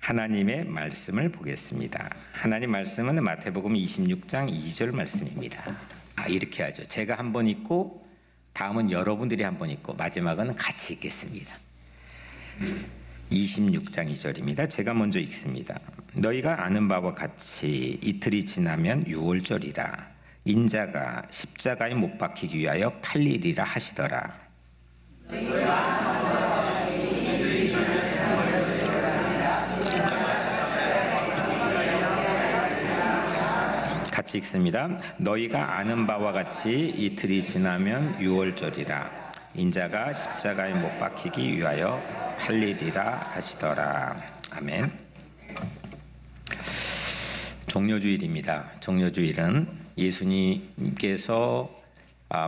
하나님의 말씀을 보겠습니다. 하나님 말씀은 마태복음 26장 2절 말씀입니다. 이렇게 하죠. 제가 한 번 읽고 다음은 여러분들이 한 번 읽고 마지막은 같이 읽겠습니다. 26장 2절입니다. 제가 먼저 읽습니다. 너희가 아는 바와 같이 이틀이 지나면 유월절이라 인자가 십자가에 못 박히기 위하여 팔리리라 하시더라. 같이 읽습니다. 너희가 아는 바와 같이 이틀이 지나면 유월절이라 인자가 십자가에 못 박히기 위하여 팔리리라 하시더라. 아멘. 종려주일입니다. 종려주일은 예수님께서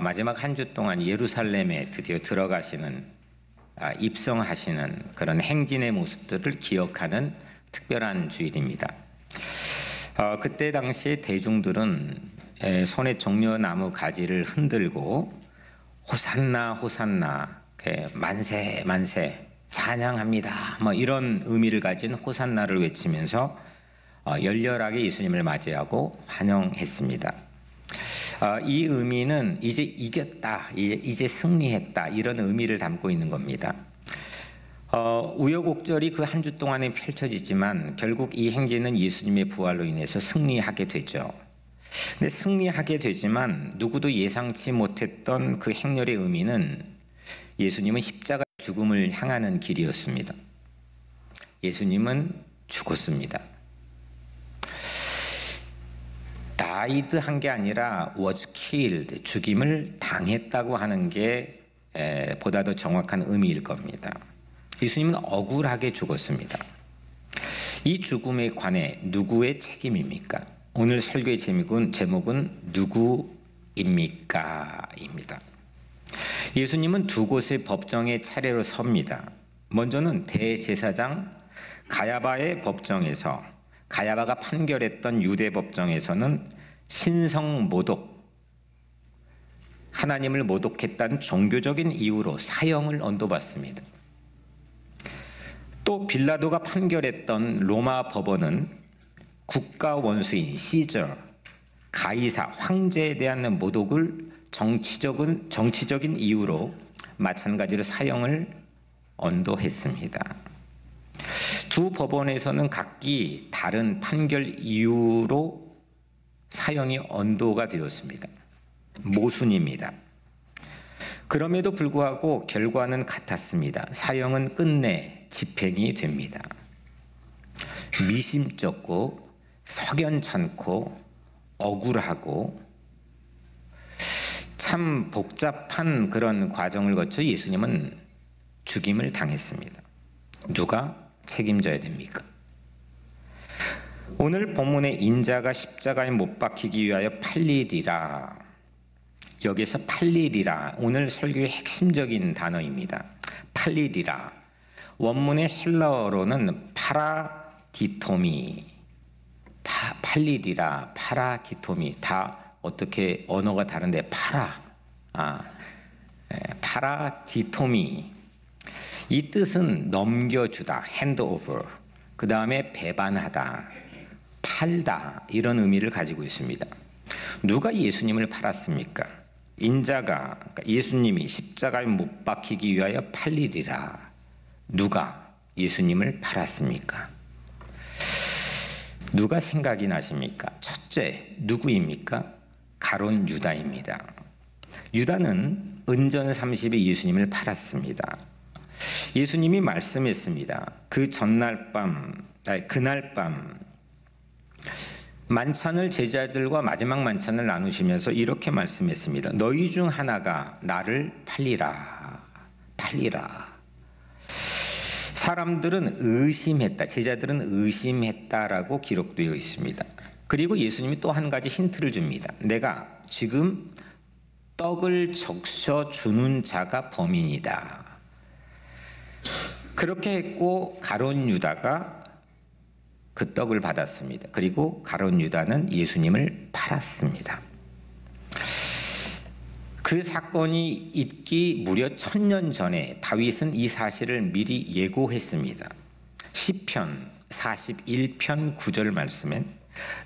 마지막 한 주 동안 예루살렘에 드디어 들어가시는 입성하시는 그런 행진의 모습들을 기억하는 특별한 주일입니다. 그때 당시 대중들은 손에 종려나무 가지를 흔들고 호산나 호산나 만세 만세 찬양합니다 뭐 이런 의미를 가진 호산나를 외치면서 열렬하게 예수님을 맞이하고 환영했습니다. 이 의미는 이제 이겼다, 이제 승리했다 이런 의미를 담고 있는 겁니다. 우여곡절이 그 한 주 동안에 펼쳐지지만 결국 이 행진은 예수님의 부활로 인해서 승리하게 되죠. 근데 승리하게 되지만 누구도 예상치 못했던 그 행렬의 의미는 예수님은 십자가 죽음을 향하는 길이었습니다. 예수님은 죽었습니다. died 한 게 아니라 was killed, 죽임을 당했다고 하는 게 보다 더 정확한 의미일 겁니다. 예수님은 억울하게 죽었습니다. 이 죽음에 관해 누구의 책임입니까? 오늘 설교의 제목은 누구입니까? 입니다. 예수님은 두 곳의 법정에 차례로 섭니다. 먼저는 대제사장 가야바의 법정에서 가야바가 판결했던 유대 법정에서는 신성모독, 하나님을 모독했다는 종교적인 이유로 사형을 언도받습니다. 또 빌라도가 판결했던 로마 법원은 국가 원수인 시저, 가이사, 황제에 대한 모독을 정치적인 이유로 마찬가지로 사형을 언도했습니다. 두 법원에서는 각기 다른 판결 이유로 사형이 언도가 되었습니다. 모순입니다. 그럼에도 불구하고 결과는 같았습니다. 사형은 끝내 집행이 됩니다. 미심쩍고 석연찮고 억울하고 참 복잡한 그런 과정을 거쳐 예수님은 죽임을 당했습니다. 누가 책임져야 됩니까? 오늘 본문의 인자가 십자가에 못 박히기 위하여 팔리리라, 여기서 팔리리라 오늘 설교의 핵심적인 단어입니다. 팔리리라 원문의 헬라어로는 파라디토미, 팔리리라, 파라디토미 다 어떻게 언어가 다른데 파라디토미 이 뜻은 넘겨주다, 핸드오버, 그 다음에 배반하다, 팔다 이런 의미를 가지고 있습니다. 누가 예수님을 팔았습니까? 인자가, 그러니까 예수님이 십자가에 못 박히기 위하여 팔리리라. 누가 예수님을 팔았습니까? 누가 생각이 나십니까? 첫째, 누구입니까? 가룟 유다입니다. 유다는 은전 30에 예수님을 팔았습니다. 예수님이 말씀했습니다. 그날 밤 만찬을 제자들과 마지막 만찬을 나누시면서 이렇게 말씀했습니다. 너희 중 하나가 나를 팔리라. 사람들은 의심했다, 제자들은 의심했다라고 기록되어 있습니다. 그리고 예수님이 또 한 가지 힌트를 줍니다. 내가 지금 떡을 적셔 주는 자가 범인이다. 그렇게 했고 가룟 유다가 그 떡을 받았습니다. 그리고 가룟 유다는 예수님을 팔았습니다. 그 사건이 있기 무려 1000년 전에 다윗은 이 사실을 미리 예고했습니다. 시편 41편 9절 말씀엔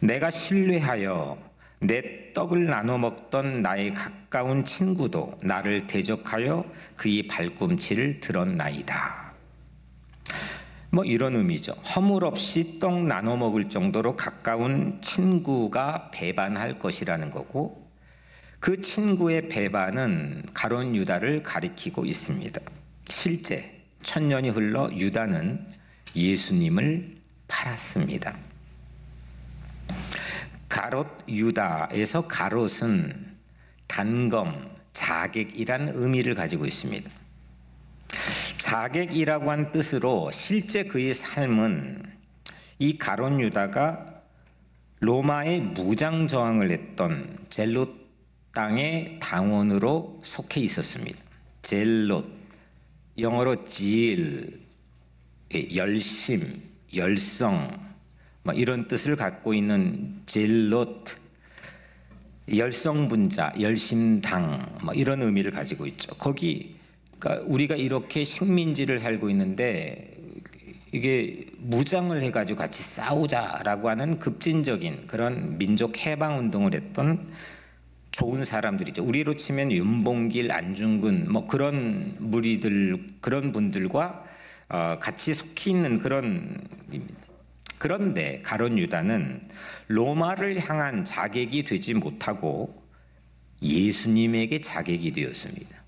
내가 신뢰하여 내 떡을 나눠 먹던 나의 가까운 친구도 나를 대적하여 그의 발꿈치를 들었나이다. 뭐 이런 의미죠. 허물 없이 떡 나눠 먹을 정도로 가까운 친구가 배반할 것이라는 거고, 그 친구의 배반은 가룟 유다를 가리키고 있습니다. 실제 천년이 흘러 유다는 예수님을 팔았습니다. 가롯 유다에서 가롯은 단검, 자객이란 의미를 가지고 있습니다. 자객이라고 한 뜻으로 실제 그의 삶은 이 가롯 유다가 로마에 무장 저항을 했던 젤롯 땅의 당원으로 속해 있었습니다. 젤롯, 영어로 질, 열심, 열성, 이런 뜻을 갖고 있는 젤롯, 열성분자, 열심당, 이런 의미를 가지고 있죠. 거기 그러니까 우리가 이렇게 식민지를 살고 있는데 이게 무장을 해가지고 같이 싸우자라고 하는 급진적인 그런 민족 해방 운동을 했던 좋은 사람들이죠. 우리로 치면 윤봉길, 안중근 그런 무리들, 그런 분들과 같이 속해 있는 그런 입니다. 그런데 가룟 유다는 로마를 향한 자객이 되지 못하고 예수님에게 자객이 되었습니다.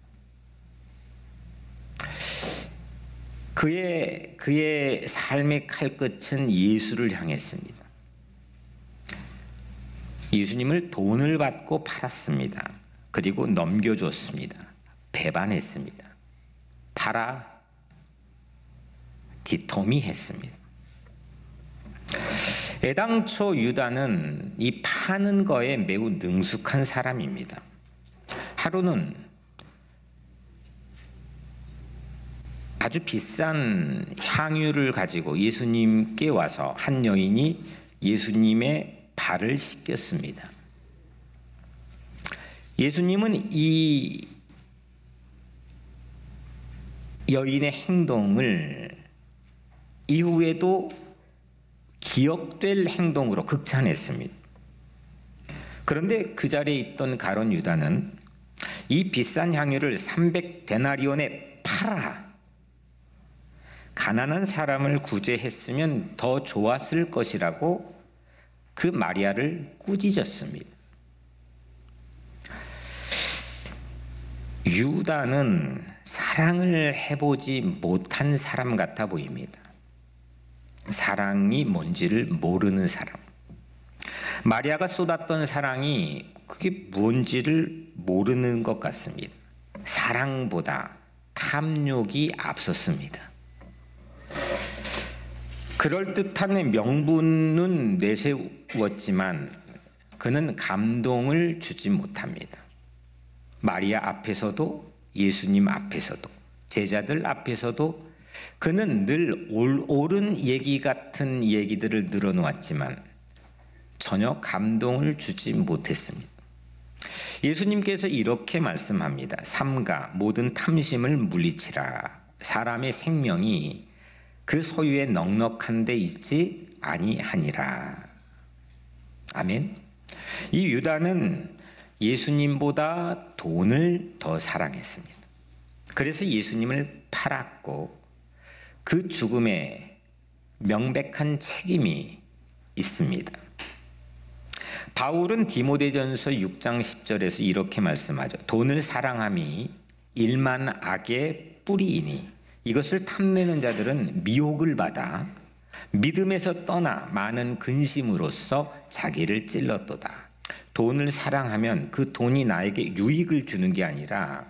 그의 삶의 칼끝은 예수를 향했습니다. 예수님을 돈을 받고 팔았습니다. 그리고 넘겨줬습니다. 배반했습니다. 팔아 디토미했습니다. 애당초 유다는 이 파는 거에 매우 능숙한 사람입니다. 하루는 아주 비싼 향유를 가지고 예수님께 와서 한 여인이 예수님의 발을 씻겼습니다. 예수님은 이 여인의 행동을 이후에도 기억될 행동으로 극찬했습니다. 그런데 그 자리에 있던 가룟 유다는 이 비싼 향유를 300데나리온에 팔아 가난한 사람을 구제했으면 더 좋았을 것이라고 그 마리아를 꾸짖었습니다. 유다는 사랑을 해보지 못한 사람 같아 보입니다. 사랑이 뭔지를 모르는 사람. 마리아가 쏟았던 사랑이 그게 뭔지를 모르는 것 같습니다. 사랑보다 탐욕이 앞섰습니다. 그럴듯한 명분은 내세웠지만 그는 감동을 주지 못합니다. 마리아 앞에서도 예수님 앞에서도 제자들 앞에서도 그는 늘 옳은 얘기 같은 얘기들을 늘어놓았지만 전혀 감동을 주지 못했습니다. 예수님께서 이렇게 말씀합니다. 삼가 모든 탐심을 물리치라. 사람의 생명이 그 소유에 넉넉한 데 있지 아니하니라. 아멘. 이 유다는 예수님보다 돈을 더 사랑했습니다. 그래서 예수님을 팔았고 그 죽음에 명백한 책임이 있습니다. 바울은 디모데전서 6장 10절에서 이렇게 말씀하죠. 돈을 사랑함이 일만 악의 뿌리이니 이것을 탐내는 자들은 미혹을 받아 믿음에서 떠나 많은 근심으로써 자기를 찔렀도다. 돈을 사랑하면 그 돈이 나에게 유익을 주는 게 아니라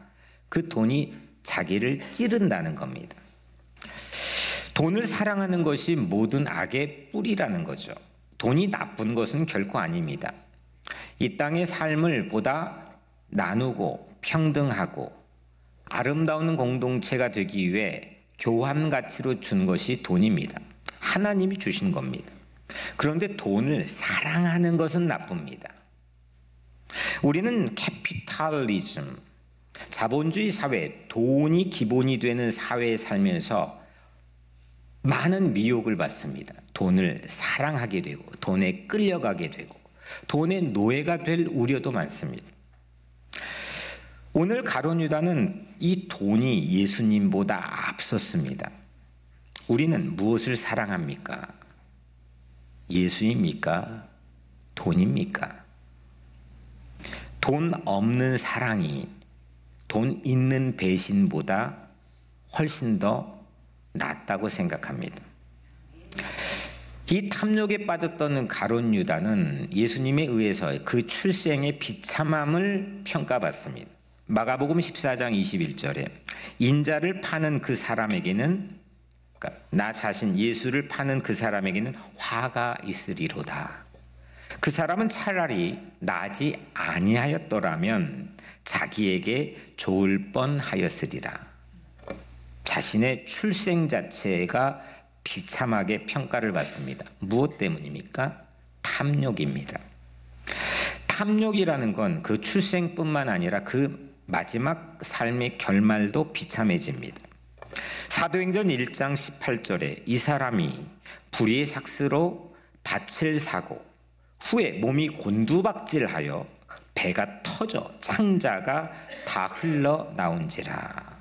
그 돈이 자기를 찌른다는 겁니다. 돈을 사랑하는 것이 모든 악의 뿌리라는 거죠. 돈이 나쁜 것은 결코 아닙니다. 이 땅의 삶을 보다 나누고 평등하고 아름다운 공동체가 되기 위해 교환 가치로 준 것이 돈입니다. 하나님이 주신 겁니다. 그런데 돈을 사랑하는 것은 나쁩니다. 우리는 캐피탈리즘, 자본주의 사회, 돈이 기본이 되는 사회에 살면서 많은 미혹을 받습니다. 돈을 사랑하게 되고 돈에 끌려가게 되고 돈의 노예가 될 우려도 많습니다. 오늘 가룟 유다는 이 돈이 예수님보다 앞섰습니다. 우리는 무엇을 사랑합니까? 예수입니까? 돈입니까? 돈 없는 사랑이 돈 있는 배신보다 훨씬 더 낫다고 생각합니다. 이 탐욕에 빠졌던 가룟 유다는 예수님에 의해서 그 출생의 비참함을 평가받습니다. 마가복음 14장 21절에 인자를 파는 그 사람에게는, 그러니까 나 자신 예수를 파는 그 사람에게는 화가 있으리로다. 그 사람은 차라리 나지 아니하였더라면 자기에게 좋을 뻔하였으리라. 자신의 출생 자체가 비참하게 평가를 받습니다. 무엇 때문입니까? 탐욕입니다. 탐욕이라는 건 그 출생뿐만 아니라 그 마지막 삶의 결말도 비참해집니다. 사도행전 1장 18절에 이 사람이 불의의 삭스로 밭을 사고 후에 몸이 곤두박질하여 배가 터져 창자가 다 흘러나온지라.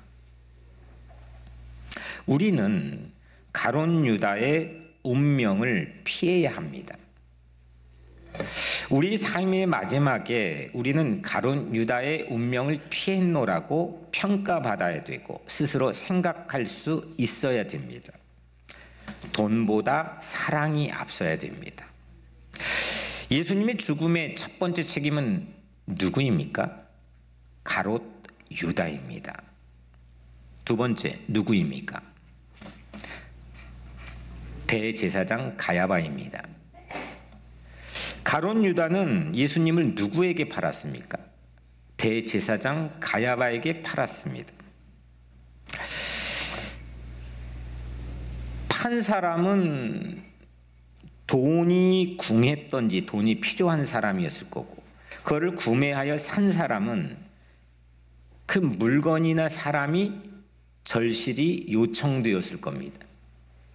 우리는 가룟 유다의 운명을 피해야 합니다. 우리 삶의 마지막에 우리는 가룟 유다의 운명을 피했노라고 평가받아야 되고 스스로 생각할 수 있어야 됩니다. 돈보다 사랑이 앞서야 됩니다. 예수님의 죽음의 첫 번째 책임은 누구입니까? 가롯 유다입니다. 두 번째 누구입니까? 대제사장 가야바입니다. 가롯 유다는 예수님을 누구에게 팔았습니까? 대제사장 가야바에게 팔았습니다. 판 사람은 돈이 궁했던지 돈이 필요한 사람이었을 거고, 그거를 구매하여 산 사람은 그 물건이나 사람이 절실히 요청되었을 겁니다.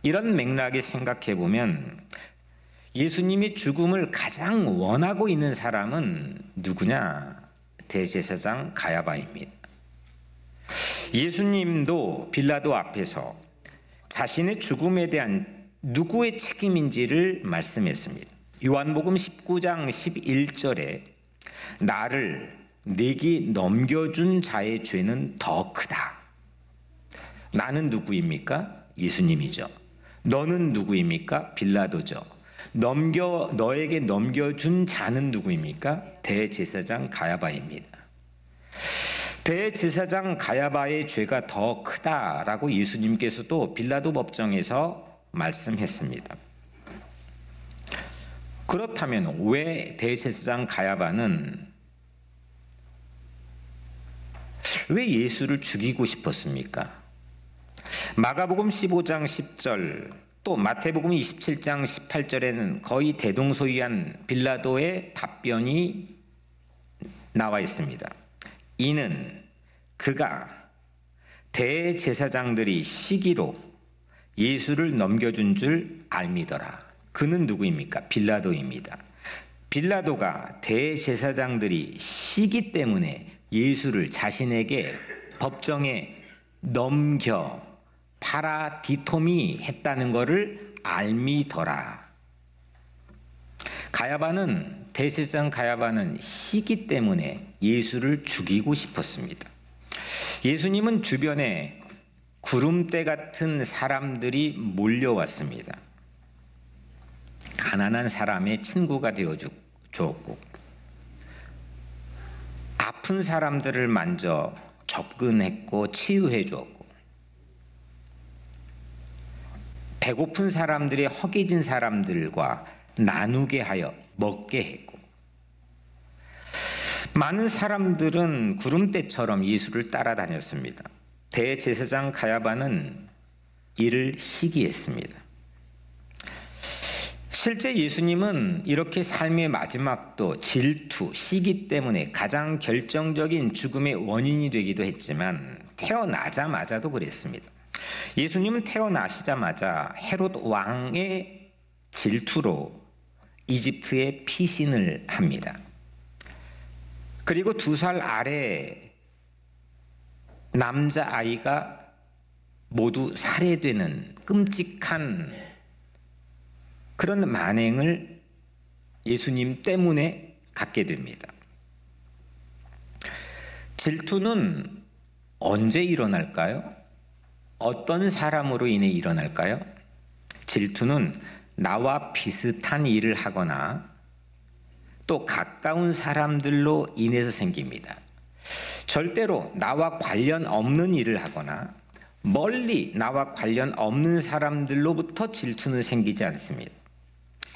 이런 맥락에 생각해 보면 예수님의 죽음을 가장 원하고 있는 사람은 누구냐? 대제사장 가야바입니다. 예수님도 빌라도 앞에서 자신의 죽음에 대한 누구의 책임인지를 말씀했습니다. 요한복음 19장 11절에 나를 내게 넘겨준 자의 죄는 더 크다. 나는 누구입니까? 예수님이죠. 너는 누구입니까? 빌라도죠. 너에게 넘겨준 자는 누구입니까? 대제사장 가야바입니다. 대제사장 가야바의 죄가 더 크다라고 예수님께서도 빌라도 법정에서 말씀했습니다. 그렇다면 왜 대제사장 가야바는 왜 예수를 죽이고 싶었습니까? 마가복음 15장 10절 또 마태복음 27장 18절에는 거의 대동소이한 빌라도의 답변이 나와 있습니다. 이는 그가 대제사장들이 시기로 예수를 넘겨준 줄 알미더라. 그는 누구입니까? 빌라도입니다. 빌라도가 대제사장들이 시기 때문에 예수를 자신에게 법정에 넘겨 파라디토미 했다는 것을 알미더라. 대제사장 가야바는 시기 때문에 예수를 죽이고 싶었습니다. 예수님은 주변에 구름대 같은 사람들이 몰려왔습니다. 가난한 사람의 친구가 되어 주었고, 아픈 사람들을 만져 접근했고 치유해 주었고, 배고픈 사람들의 허기진 사람들과 나누게 하여 먹게 했고, 많은 사람들은 구름대처럼 예수를 따라다녔습니다. 대제사장 가야바는 이를 시기했습니다. 실제 예수님은 이렇게 삶의 마지막도 질투, 시기 때문에 가장 결정적인 죽음의 원인이 되기도 했지만 태어나자마자도 그랬습니다. 예수님은 태어나시자마자 헤롯 왕의 질투로 이집트에 피신을 합니다. 그리고 2살 아래 남자아이가 모두 살해되는 끔찍한 그런 만행을 예수님 때문에 갖게 됩니다. 질투는 언제 일어날까요? 어떤 사람으로 인해 일어날까요? 질투는 나와 비슷한 일을 하거나 또 가까운 사람들로 인해서 생깁니다. 절대로 나와 관련 없는 일을 하거나 멀리 나와 관련 없는 사람들로부터 질투는 생기지 않습니다.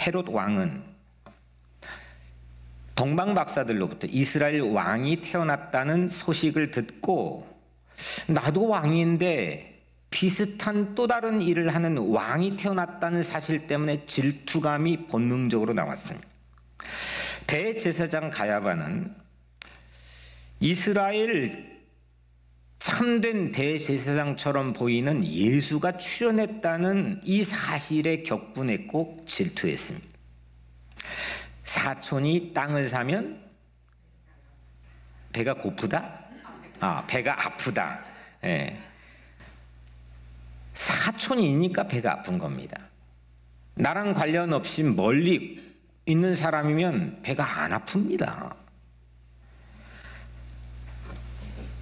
헤롯 왕은 동방 박사들로부터 이스라엘 왕이 태어났다는 소식을 듣고 나도 왕인데 비슷한 또 다른 일을 하는 왕이 태어났다는 사실 때문에 질투감이 본능적으로 나왔습니다. 대제사장 가야바는 이스라엘 참된 대제사장처럼 보이는 예수가 출현했다는 이 사실에 격분했고 질투했습니다. 사촌이 땅을 사면 배가 고프다? 배가 아프다. 예. 사촌이니까 배가 아픈 겁니다. 나랑 관련 없이 멀리 있는 사람이면 배가 안 아픕니다.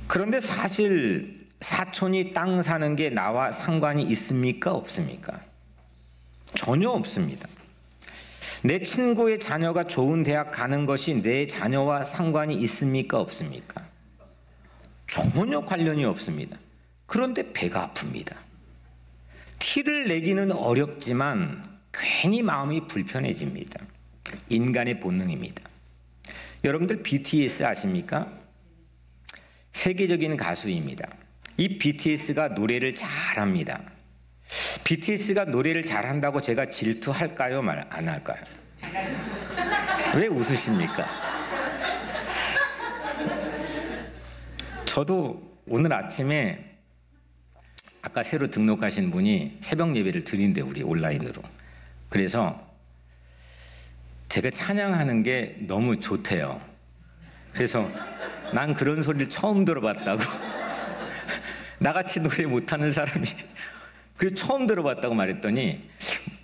그런데 사실 사촌이 땅 사는 게 나와 상관이 있습니까? 없습니까? 전혀 없습니다. 내 친구의 자녀가 좋은 대학 가는 것이 내 자녀와 상관이 있습니까? 없습니까? 전혀 관련이 없습니다. 그런데 배가 아픕니다. 티를 내기는 어렵지만 괜히 마음이 불편해집니다. 인간의 본능입니다. 여러분들 BTS 아십니까? 세계적인 가수입니다. 이 BTS가 노래를 잘합니다. BTS가 노래를 잘한다고 제가 질투할까요? 말 안 할까요? 왜 웃으십니까? 저도 오늘 아침에 아까 새로 등록하신 분이 새벽 예배를 드린대, 우리 온라인으로. 그래서 제가 찬양하는 게 너무 좋대요. 그래서 난 그런 소리를 처음 들어봤다고. 나같이 노래 못하는 사람이 그래서 처음 들어봤다고 말했더니,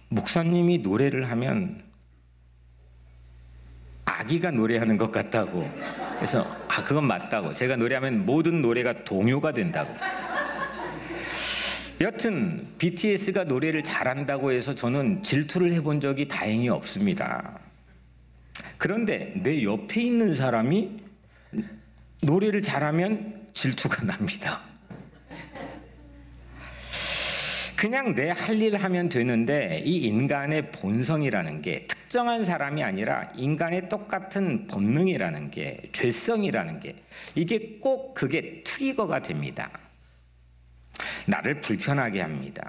목사님이 노래를 하면 아기가 노래하는 것 같다고. 그래서 그건 맞다고. 제가 노래하면 모든 노래가 동요가 된다고. 여튼 BTS가 노래를 잘한다고 해서 저는 질투를 해본 적이 다행히 없습니다. 그런데 내 옆에 있는 사람이 노래를 잘하면 질투가 납니다. 그냥 내 할 일 하면 되는데 이 인간의 본성이라는 게 특정한 사람이 아니라 인간의 똑같은 본능이라는 게, 죄성이라는 게, 이게 꼭 그게 트리거가 됩니다. 나를 불편하게 합니다.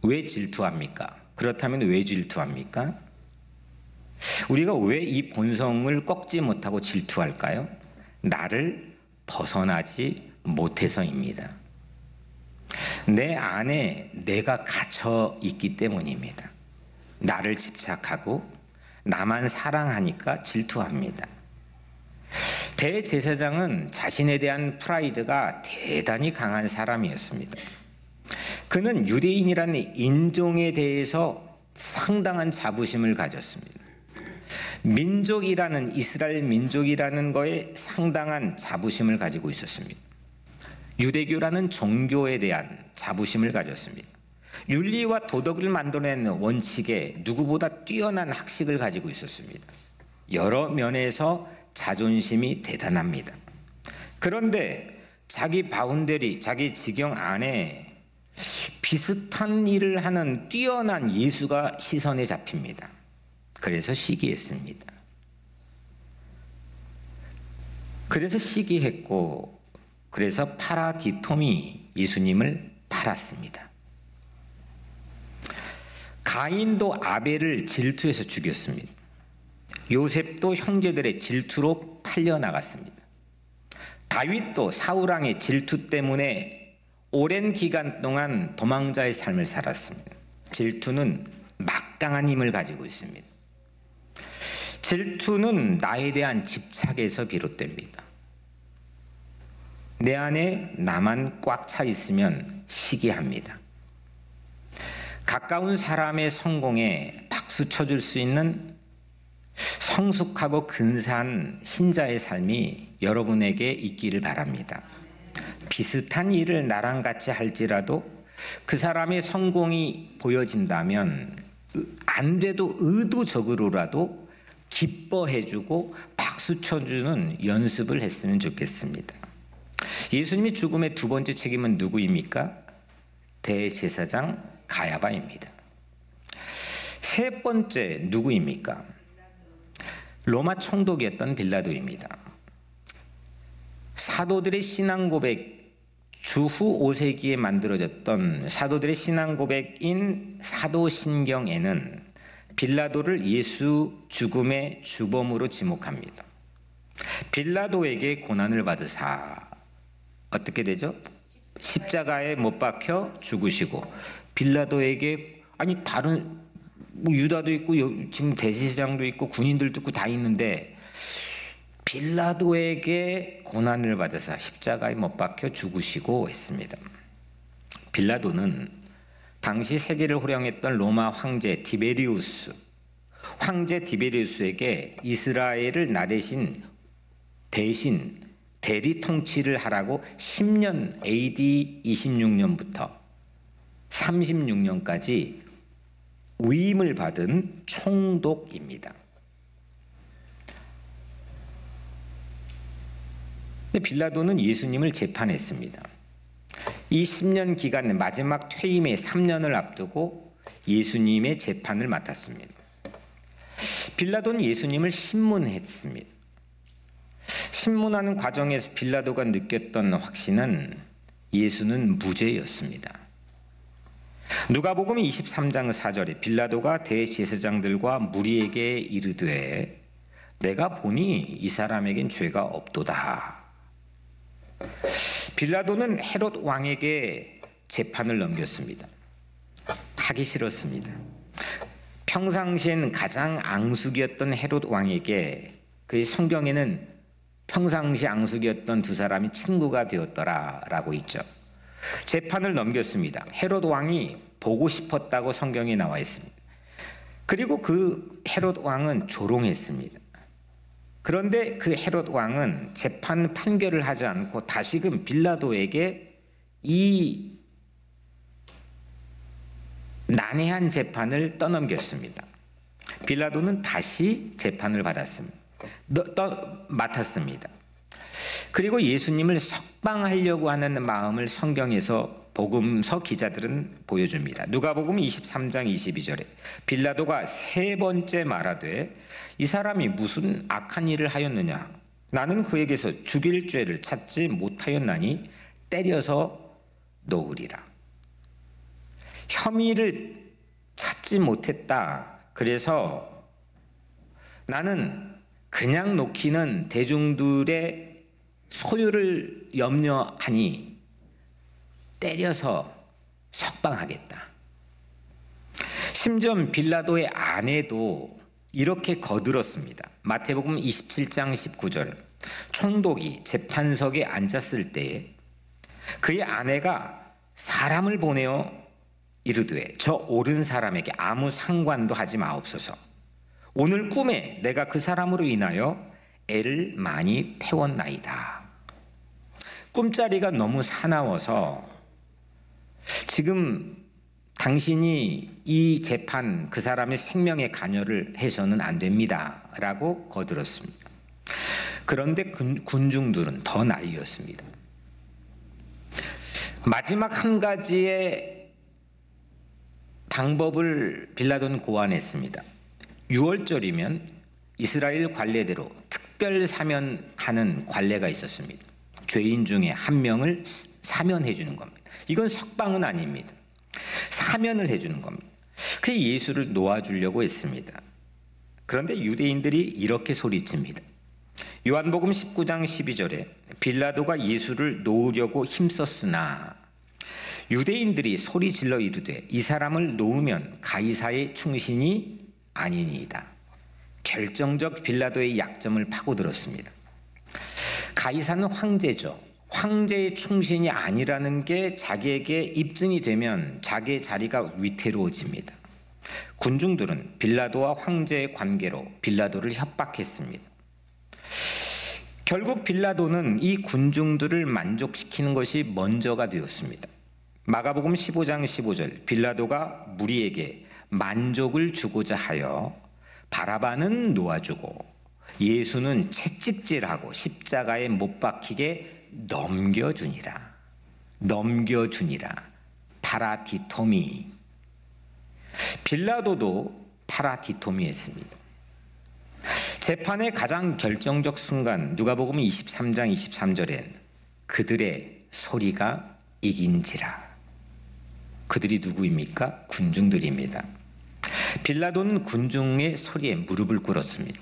왜 질투합니까? 그렇다면 왜 질투합니까? 우리가 왜 이 본성을 꺾지 못하고 질투할까요? 나를 벗어나지 못해서입니다. 내 안에 내가 갇혀 있기 때문입니다. 나를 집착하고 나만 사랑하니까 질투합니다. 대제사장은 자신에 대한 프라이드가 대단히 강한 사람이었습니다. 그는 유대인이라는 인종에 대해서 상당한 자부심을 가졌습니다. 민족이라는, 이스라엘 민족이라는 거에 상당한 자부심을 가지고 있었습니다. 유대교라는 종교에 대한 자부심을 가졌습니다. 윤리와 도덕을 만들어내는 원칙에 누구보다 뛰어난 학식을 가지고 있었습니다. 여러 면에서 자존심이 대단합니다. 그런데 자기 바운더리, 자기 지경 안에 비슷한 일을 하는 뛰어난 예수가 시선에 잡힙니다. 그래서 시기했습니다. 그래서 시기했고, 그래서 파라디톰이 예수님을 팔았습니다. 가인도 아벨을 질투해서 죽였습니다. 요셉도 형제들의 질투로 팔려나갔습니다. 다윗도 사울왕의 질투 때문에 오랜 기간 동안 도망자의 삶을 살았습니다. 질투는 막강한 힘을 가지고 있습니다. 질투는 나에 대한 집착에서 비롯됩니다. 내 안에 나만 꽉 차 있으면 시기합니다. 가까운 사람의 성공에 박수 쳐줄 수 있는 성숙하고 근사한 신자의 삶이 여러분에게 있기를 바랍니다. 비슷한 일을 나랑 같이 할지라도 그 사람의 성공이 보여진다면 안 돼도 의도적으로라도 기뻐해주고 박수 쳐주는 연습을 했으면 좋겠습니다. 예수님이 죽음의 두 번째 책임은 누구입니까? 대제사장 가야바입니다. 세 번째 누구입니까? 로마 총독이었던 빌라도입니다. 사도들의 신앙 고백, 주후 5세기에 만들어졌던 사도들의 신앙 고백인 사도신경에는 빌라도를 예수 죽음의 주범으로 지목합니다. 빌라도에게 고난을 받으사 어떻게 되죠? 십자가에 못 박혀 죽으시고, 빌라도에게 다른 유다도 있고 지금 대제사장도 있고 군인들도 있고 다 있는데 빌라도에게 고난을 받으사 십자가에 못 박혀 죽으시고 했습니다. 빌라도는 당시 세계를 호령했던 로마 황제 디베리우스에게 이스라엘을 대신 대리 통치를 하라고 10년 AD 26년부터 36년까지 위임을 받은 총독입니다. 빌라도는 예수님을 재판했습니다. 이 10년 기간 마지막 퇴임의 3년을 앞두고 예수님의 재판을 맡았습니다. 빌라도는 예수님을 신문했습니다. 신문하는 과정에서 빌라도가 느꼈던 확신은 예수는 무죄였습니다. 누가복음 23장 4절에 빌라도가 대제사장들과 무리에게 이르되 내가 보니 이 사람에겐 죄가 없도다. 빌라도는 헤롯 왕에게 재판을 넘겼습니다. 하기 싫었습니다. 평상시엔 가장 앙숙이었던 헤롯 왕에게 그 성경에는 평상시 앙숙이었던 두 사람이 친구가 되었더라라고 있죠. 재판을 넘겼습니다. 헤롯 왕이 보고 싶었다고 성경에 나와 있습니다. 그리고 그 헤롯 왕은 조롱했습니다. 그런데 그 헤롯 왕은 재판 판결을 하지 않고 다시금 빌라도에게 이 난해한 재판을 떠넘겼습니다. 빌라도는 다시 재판을 맡았습니다. 그리고 예수님을 석방하려고 하는 마음을 성경에서 복음서 기자들은 보여줍니다. 누가복음 23장 22절에 빌라도가 세 번째 말하되 이 사람이 무슨 악한 일을 하였느냐? 나는 그에게서 죽일 죄를 찾지 못하였나니 때려서 놓으리라. 혐의를 찾지 못했다. 그래서 나는 그냥 놓기는 대중들의 소유를 염려하니 때려서 석방하겠다. 심지어 빌라도의 아내도 이렇게 거들었습니다. 마태복음 27장 19절 총독이 재판석에 앉았을 때에 그의 아내가 사람을 보내어 이르되 저 옳은 사람에게 아무 상관도 하지 마옵소서. 오늘 꿈에 내가 그 사람으로 인하여 애를 많이 태웠나이다. 꿈자리가 너무 사나워서 지금 당신이 이 재판 그 사람의 생명에 관여를 해서는 안 됩니다 라고 거들었습니다. 그런데 군중들은 더 난리였습니다. 마지막 한 가지의 방법을 빌라도는 고안했습니다. 6월절이면 이스라엘 관례대로 특별 사면하는 관례가 있었습니다. 죄인 중에 한 명을 사면해 주는 겁니다. 이건 석방은 아닙니다. 사면을 해주는 겁니다. 그래서 예수를 놓아주려고 했습니다. 그런데 유대인들이 이렇게 소리칩니다. 요한복음 19장 12절에 빌라도가 예수를 놓으려고 힘썼으나 유대인들이 소리 질러 이르되 이 사람을 놓으면 가이사의 충신이 아니니이다. 결정적 빌라도의 약점을 파고들었습니다. 가이사는 황제죠. 황제의 충신이 아니라는 게 자기에게 입증이 되면 자기의 자리가 위태로워집니다. 군중들은 빌라도와 황제의 관계로 빌라도를 협박했습니다. 결국 빌라도는 이 군중들을 만족시키는 것이 먼저가 되었습니다. 마가복음 15장 15절, 빌라도가 무리에게 만족을 주고자 하여 바라바는 놓아주고 예수는 채찍질하고 십자가에 못 박히게 넘겨주니라. 파라디토미. 빌라도도 파라디토미했습니다. 재판의 가장 결정적 순간 누가복음 23장 23절엔 그들의 소리가 이긴지라. 그들이 누구입니까? 군중들입니다. 빌라도는 군중의 소리에 무릎을 꿇었습니다.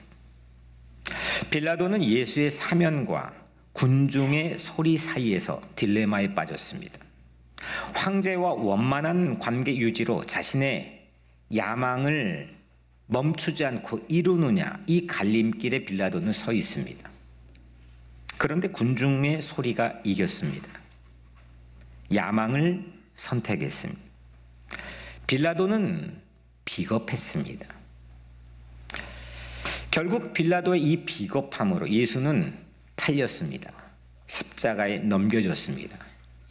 빌라도는 예수의 사면과 군중의 소리 사이에서 딜레마에 빠졌습니다. 황제와 원만한 관계 유지로 자신의 야망을 멈추지 않고 이루느냐, 이 갈림길에 빌라도는 서 있습니다. 그런데 군중의 소리가 이겼습니다. 야망을 선택했습니다. 빌라도는 비겁했습니다. 결국 빌라도의 이 비겁함으로 예수는 팔렸습니다. 십자가에 넘겨졌습니다.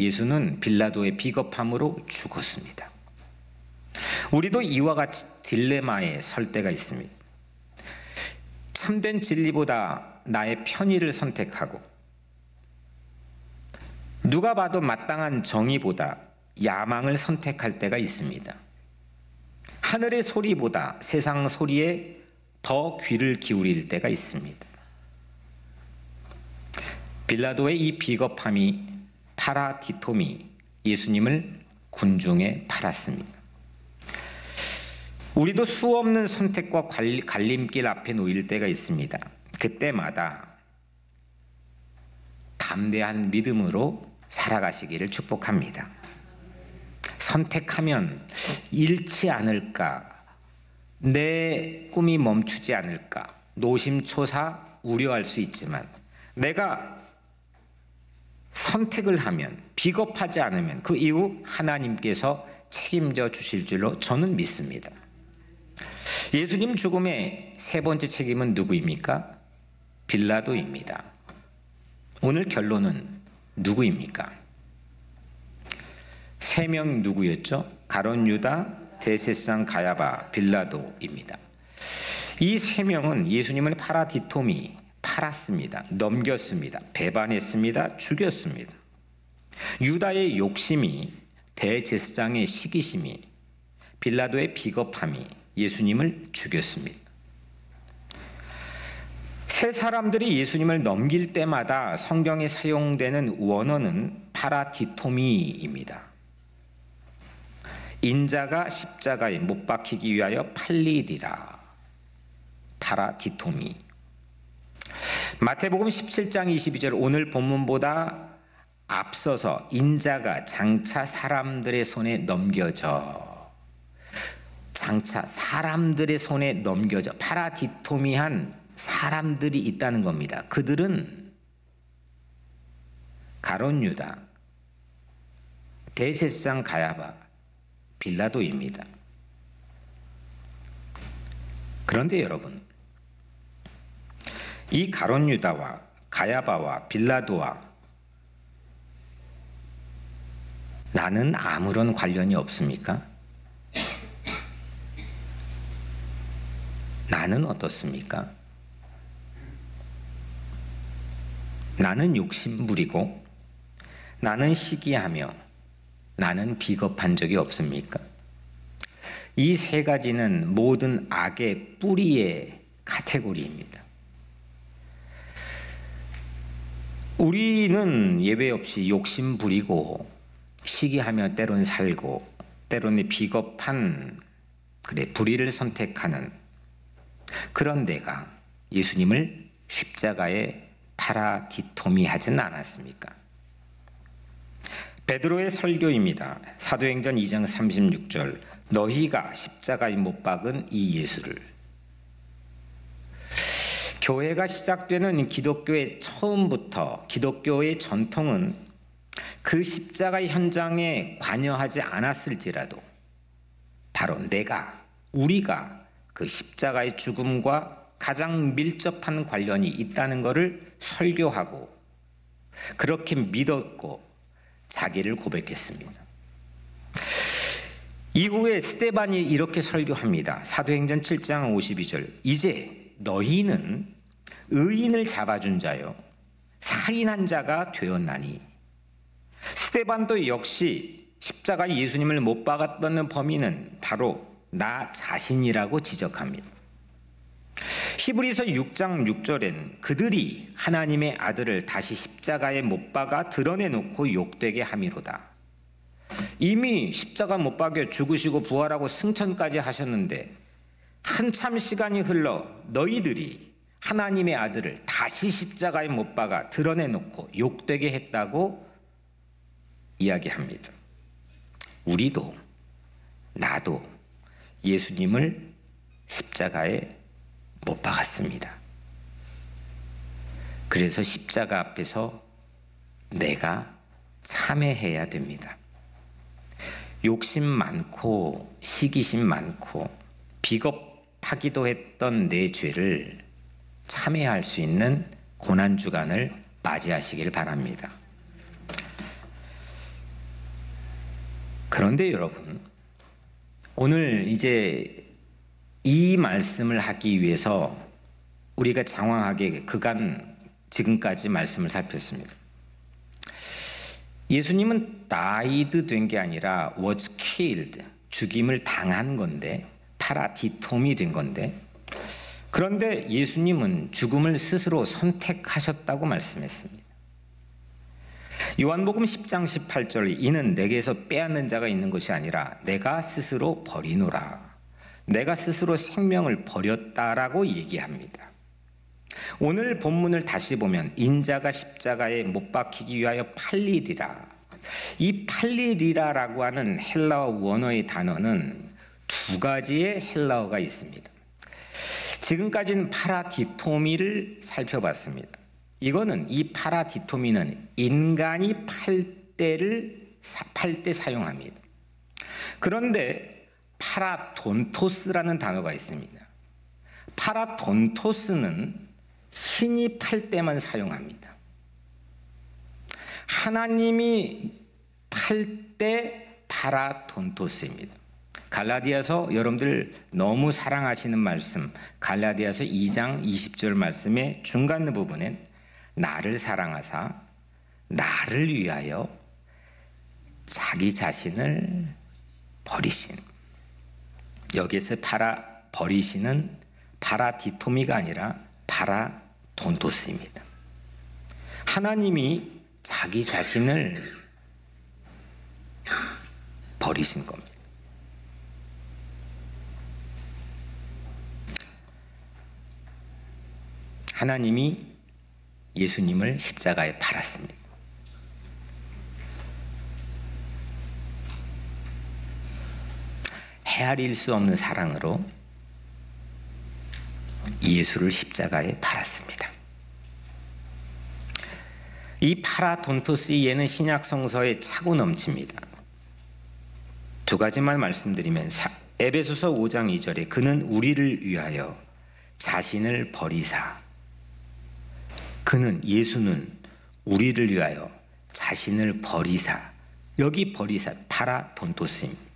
예수는 빌라도의 비겁함으로 죽었습니다. 우리도 이와 같이 딜레마에 설 때가 있습니다. 참된 진리보다 나의 편의를 선택하고 누가 봐도 마땅한 정의보다 야망을 선택할 때가 있습니다. 하늘의 소리보다 세상 소리에 더 귀를 기울일 때가 있습니다. 빌라도의 이 비겁함이 파라디토미, 예수님을 군중에 팔았습니다. 우리도 수없는 선택과 갈림길 앞에 놓일 때가 있습니다. 그때마다 담대한 믿음으로 살아가시기를 축복합니다. 선택하면 잃지 않을까, 내 꿈이 멈추지 않을까, 노심초사 우려할 수 있지만 내가 선택을 하면, 비겁하지 않으면 그 이후 하나님께서 책임져 주실 줄로 저는 믿습니다. 예수님 죽음의 세 번째 책임은 누구입니까? 빌라도입니다. 오늘 결론은 누구입니까? 세 명 누구였죠? 가룟 유다, 대제사장 가야바, 빌라도입니다. 이 세 명은 예수님을 파라디토미, 팔았습니다. 넘겼습니다. 배반했습니다. 죽였습니다. 유다의 욕심이, 대제사장의 시기심이, 빌라도의 비겁함이 예수님을 죽였습니다. 세 사람들이 예수님을 넘길 때마다 성경에 사용되는 원어는 파라디토미입니다. 인자가 십자가에 못 박히기 위하여 팔리리라. 파라디토미. 마태복음 17장 22절, 오늘 본문보다 앞서서 인자가 장차 사람들의 손에 넘겨져, 장차 사람들의 손에 넘겨져, 파라디토미한 사람들이 있다는 겁니다. 그들은 가룟 유다, 대제사장 가야바, 빌라도입니다. 그런데 여러분, 이 가룟 유다와 가야바와 빌라도와 나는 아무런 관련이 없습니까? 나는 어떻습니까? 나는 욕심부리고 나는 시기하며 나는 비겁한 적이 없습니까? 이 세 가지는 모든 악의 뿌리의 카테고리입니다. 우리는 예외 없이 욕심부리고 시기하며 때론 살고 때로는 비겁한 불의를 선택하는 그런 내가 예수님을 십자가에 파라디토미 하진 않았습니까? 베드로의 설교입니다. 사도행전 2장 36절. 너희가 십자가에 못 박은 이 예수를. 교회가 시작되는 기독교의 처음부터 기독교의 전통은 그 십자가의 현장에 관여하지 않았을지라도 바로 우리가 그 십자가의 죽음과 가장 밀접한 관련이 있다는 것을 설교하고 그렇게 믿었고 자기를 고백했습니다. 이후에 스데반이 이렇게 설교합니다. 사도행전 7장 52절. 이제 너희는 의인을 잡아준 자요 살인한 자가 되었나니. 스데반도 역시 십자가에 예수님을 못 박았던 범인은 바로 나 자신이라고 지적합니다. 히브리서 6장 6절엔 그들이 하나님의 아들을 다시 십자가에 못 박아 드러내놓고 욕되게 함이로다. 이미 십자가 못 박여 죽으시고 부활하고 승천까지 하셨는데 한참 시간이 흘러 너희들이 하나님의 아들을 다시 십자가에 못 박아 드러내놓고 욕되게 했다고 이야기합니다. 우리도 나도 예수님을 십자가에 못 박았습니다. 그래서 십자가 앞에서 내가 참회해야 됩니다. 욕심 많고 시기심 많고 비겁하기도 했던 내 죄를 참회할 수 있는 고난주간을 맞이하시길 바랍니다. 그런데 여러분, 오늘 이제 이 말씀을 하기 위해서 우리가 장황하게 그간 지금까지 말씀을 살폈습니다. 예수님은 died 된 게 아니라 was killed, 죽임을 당한 건데, 파라디톰이 된 건데, 그런데 예수님은 죽음을 스스로 선택하셨다고 말씀했습니다. 요한복음 10장 18절. 이는 내게서 빼앗는 자가 있는 것이 아니라 내가 스스로 버리노라. 내가 스스로 생명을 버렸다라고 얘기합니다. 오늘 본문을 다시 보면 인자가 십자가에 못 박히기 위하여 팔리리라. 이 팔리리라라고 하는 헬라어 원어의 단어는 두 가지의 헬라어가 있습니다. 지금까지는 파라디토미를 살펴봤습니다. 이거는 이 파라디토미는 인간이 팔 때 사용합니다. 그런데 파라돈토스라는 단어가 있습니다. 파라돈토스는 신이 팔 때만 사용합니다. 하나님이 팔 때 파라돈토스입니다. 갈라디아서 여러분들 너무 사랑하시는 말씀, 갈라디아서 2장 20절 말씀의 중간 부분엔 나를 사랑하사 나를 위하여 자기 자신을 버리신, 여기에서 버리시는 파라디토미가 아니라 파라돈토스입니다. 하나님이 자기 자신을 버리신 겁니다. 하나님이 예수님을 십자가에 팔았습니다. 헤아릴 수 없는 사랑으로 예수를 십자가에 팔았습니다. 이 파라돈토스의 예는 신약 성서에 차고 넘칩니다. 두 가지만 말씀드리면 에베소서 5장 2절에 그는 우리를 위하여 자신을 버리사, 그는 예수는 우리를 위하여 자신을 버리사, 여기 버리사 파라돈토스입니다.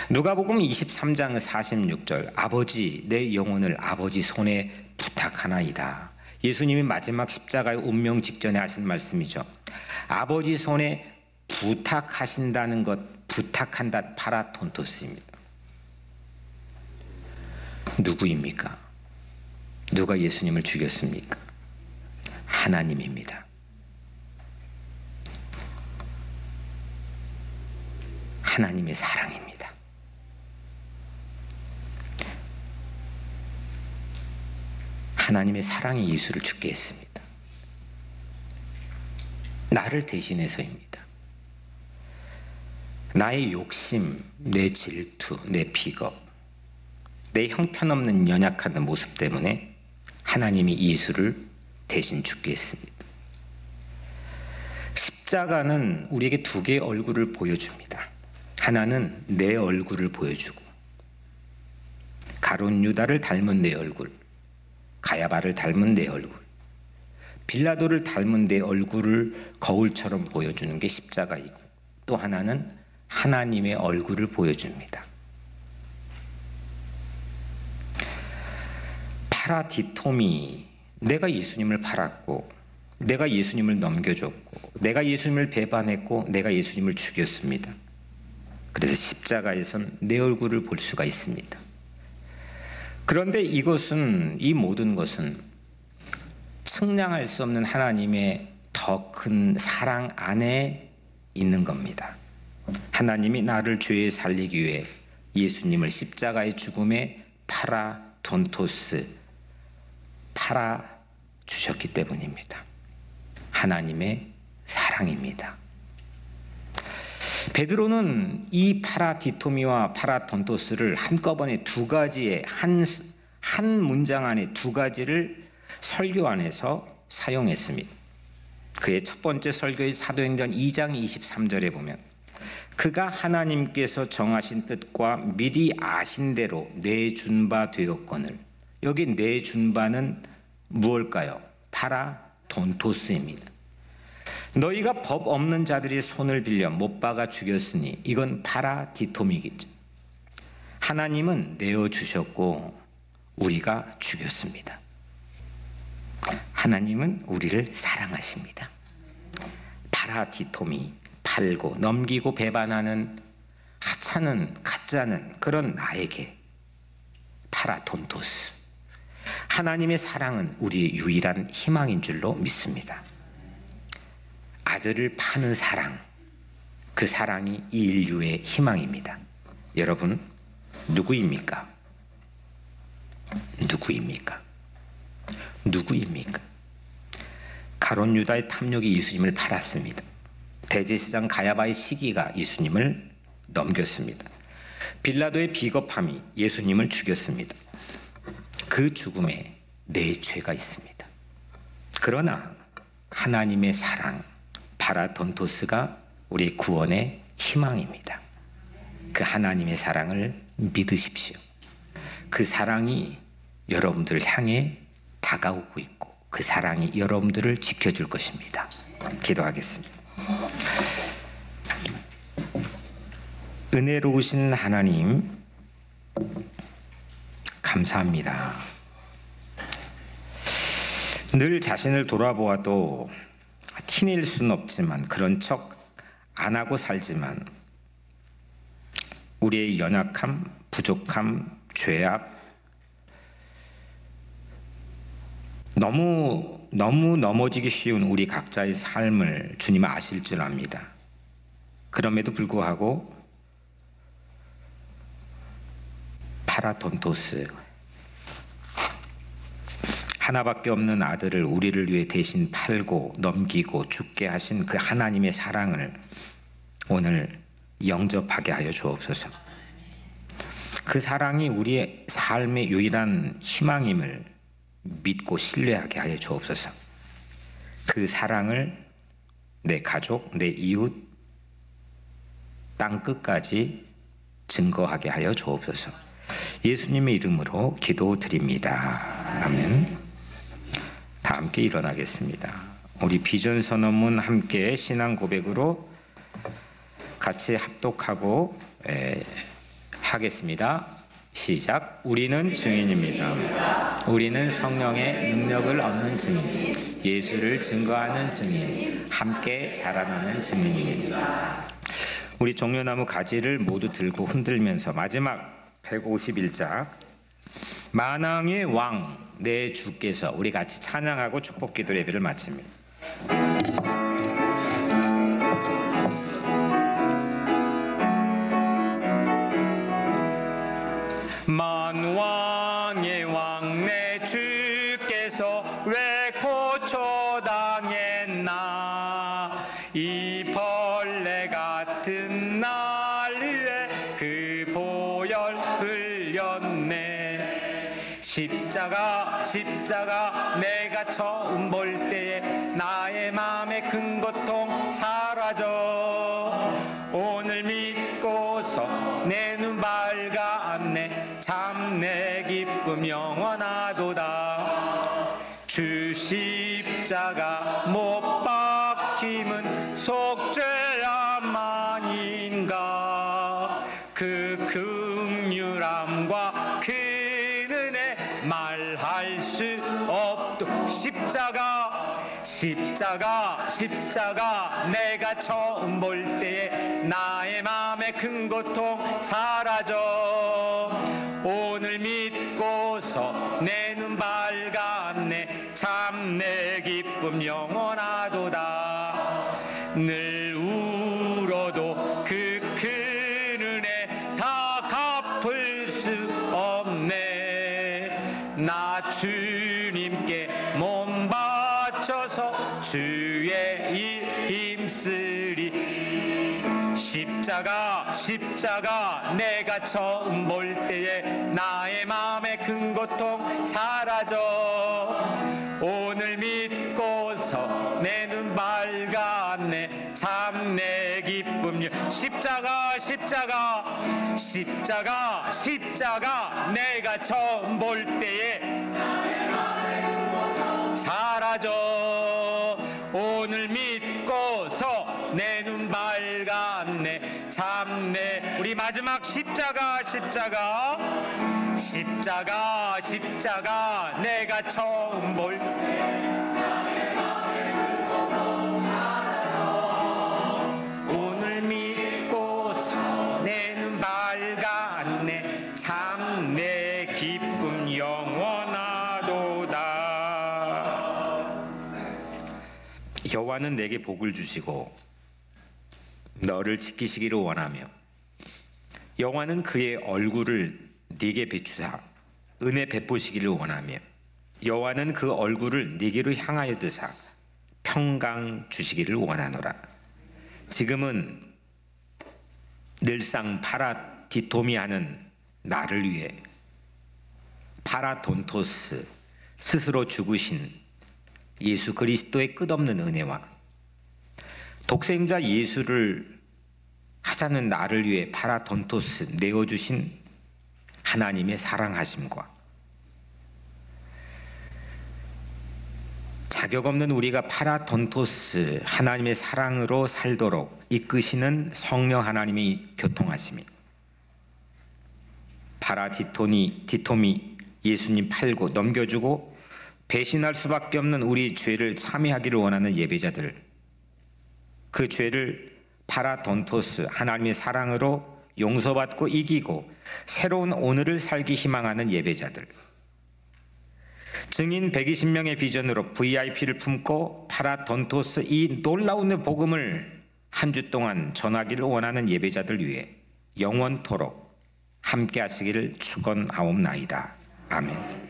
누가복음 23장 46절 아버지 내 영혼을 아버지 손에 부탁하나이다. 예수님이 마지막 십자가의 운명 직전에 하신 말씀이죠. 아버지 손에 부탁하신다는 것, 부탁한다 파라돈토스입니다. 누구입니까? 누가 예수님을 죽였습니까? 하나님입니다. 하나님의 사랑입니다. 하나님의 사랑이 예수를 죽게 했습니다. 나를 대신해서입니다. 나의 욕심, 내 질투, 내 비겁, 내 형편없는 연약한 모습 때문에 하나님이 예수를 대신 죽게 했습니다. 십자가는 우리에게 두 개의 얼굴을 보여줍니다. 하나는 내 얼굴을 보여주고, 가룟 유다를 닮은 내 얼굴, 가야바를 닮은 내 얼굴, 빌라도를 닮은 내 얼굴을 거울처럼 보여주는 게 십자가이고, 또 하나는 하나님의 얼굴을 보여줍니다. 파라디토미, 내가 예수님을 팔았고, 내가 예수님을 넘겨줬고, 내가 예수님을 배반했고, 내가 예수님을 죽였습니다. 그래서 십자가에선 내 얼굴을 볼 수가 있습니다. 그런데 이 모든 것은 측량할 수 없는 하나님의 더 큰 사랑 안에 있는 겁니다. 하나님이 나를 죄에 살리기 위해 예수님을 십자가의 죽음에 팔아 주셨기 때문입니다. 하나님의 사랑입니다. 베드로는 이 파라디토미와 파라돈토스를 한꺼번에 두 가지의 한 문장 안에 두 가지를 설교 안에서 사용했습니다. 그의 첫 번째 설교의 사도행전 2장 23절에 보면, 그가 하나님께서 정하신 뜻과 미리 아신 대로 내준 바 되었거늘. 여기 내준 바는 무엇일까요? 파라돈토스입니다. 너희가 법 없는 자들이 손을 빌려 못 박아 죽였으니, 이건 파라디토미겠죠. 하나님은 내어주셨고 우리가 죽였습니다. 하나님은 우리를 사랑하십니다. 파라디토미, 팔고 넘기고 배반하는 하찮은 가짜는 그런 나에게 파라돈토스, 하나님의 사랑은 우리의 유일한 희망인 줄로 믿습니다. 아들을 파는 사랑, 그 사랑이 이 인류의 희망입니다. 여러분, 누구입니까? 가룟 유다의 탐욕이 예수님을 팔았습니다. 대제사장 가야바의 시기가 예수님을 넘겼습니다. 빌라도의 비겁함이 예수님을 죽였습니다. 그 죽음에 내 죄가 있습니다. 그러나 하나님의 사랑, 파라돈토스가 우리의 구원의 희망입니다. 그 하나님의 사랑을 믿으십시오. 그 사랑이 여러분들을 향해 다가오고 있고, 그 사랑이 여러분들을 지켜줄 것입니다. 기도하겠습니다. 은혜로우신 하나님, 감사합니다. 늘 자신을 돌아보아도 티낼 수는 없지만, 그런 척 안 하고 살지만, 우리의 연약함, 부족함, 죄악, 너무 넘어지기 쉬운 우리 각자의 삶을 주님 아실 줄 압니다. 그럼에도 불구하고 파라돈토스, 하나밖에 없는 아들을 우리를 위해 대신 팔고 넘기고 죽게 하신 그 하나님의 사랑을 오늘 영접하게 하여 주옵소서. 그 사랑이 우리의 삶의 유일한 희망임을 믿고 신뢰하게 하여 주옵소서. 그 사랑을 내 가족, 내 이웃, 땅 끝까지 증거하게 하여 주옵소서. 예수님의 이름으로 기도드립니다. 아멘. 다 함께 일어나겠습니다. 우리 비전 선언문 함께 신앙 고백으로 같이 합독하고 하겠습니다. 시작. 우리는 증인입니다. 우리는 성령의 능력을 얻는 증인, 예수를 증거하는 증인, 함께 자라나는 증인입니다. 우리 종려나무 가지를 모두 들고 흔들면서 마지막 151자 만왕의 왕 내 주께서, 우리 같이 찬양하고 축복기도 예배를 마칩니다. 만왕의 왕 내 주께서 왜 고초당했나, 이 벌레 같은 나 흘렸네. 십자가 십자가 내가 처음 볼 때에 나의 마음의 큰 고통 사라져. 오늘 믿고서 내 눈 밝았네. 참 내 기쁨 영원하도다. 주 십자가 못 박힘은 속죄야만인가. 그 긍휼함과 그 은혜 말할 수 없도. 십자가 십자가 십자가 내가 처음 볼 때에 나의 마음의 큰 고통 사라져. 오늘 믿고서 내 눈 밝았네. 참 내 기쁨 영원하도다. 늘 울어도 그 큰 은혜 다 갚을 수 없네. 나 주님께 몸 바쳐서 주의 일 힘쓰리. 십자가 십자가 내가 처음 볼 때에 나의 마음의 큰 고통 사라져. 오늘 믿고서 내 눈 밝았네. 참 내 기쁨. 십자가 십자가 십자가 십자가 내가 처음 볼 때에 사라져. 오늘 믿고서 내 눈 밝았네. 참 내. 우리 마지막 십자가 십자가 십자가 십자가 내가 처음 볼 오늘 믿고서 내 눈 밝았네. 참 내 기쁨 영원하도다. 여호와는 내게 복을 주시고 너를 지키시기를 원하며 여호와는 그의 얼굴을 네게 비추사 은혜 베푸시기를 원하며 여호와는 그 얼굴을 네게로 향하여 드사 평강 주시기를 원하노라. 지금은 늘상 파라디토미하는 나를 위해 파라돈토스 스스로 죽으신 예수 그리스도의 끝없는 은혜와 독생자 예수를 하자는 나를 위해 파라돈토스 내어주신 하나님의 사랑하심과 자격 없는 우리가 파라돈토스 하나님의 사랑으로 살도록 이끄시는 성령 하나님의 교통하심이 파라디토미 예수님 팔고 넘겨주고 배신할 수밖에 없는 우리 죄를 참여하기를 원하는 예배자들, 그 죄를 파라돈토스 하나님의 사랑으로 용서받고 이기고 새로운 오늘을 살기 희망하는 예배자들, 증인 120명의 비전으로 VIP를 품고 파라돈토스 이 놀라운 복음을 한 주 동안 전하기를 원하는 예배자들 위해 영원토록 함께 하시기를 축원하옵나이다. 아멘.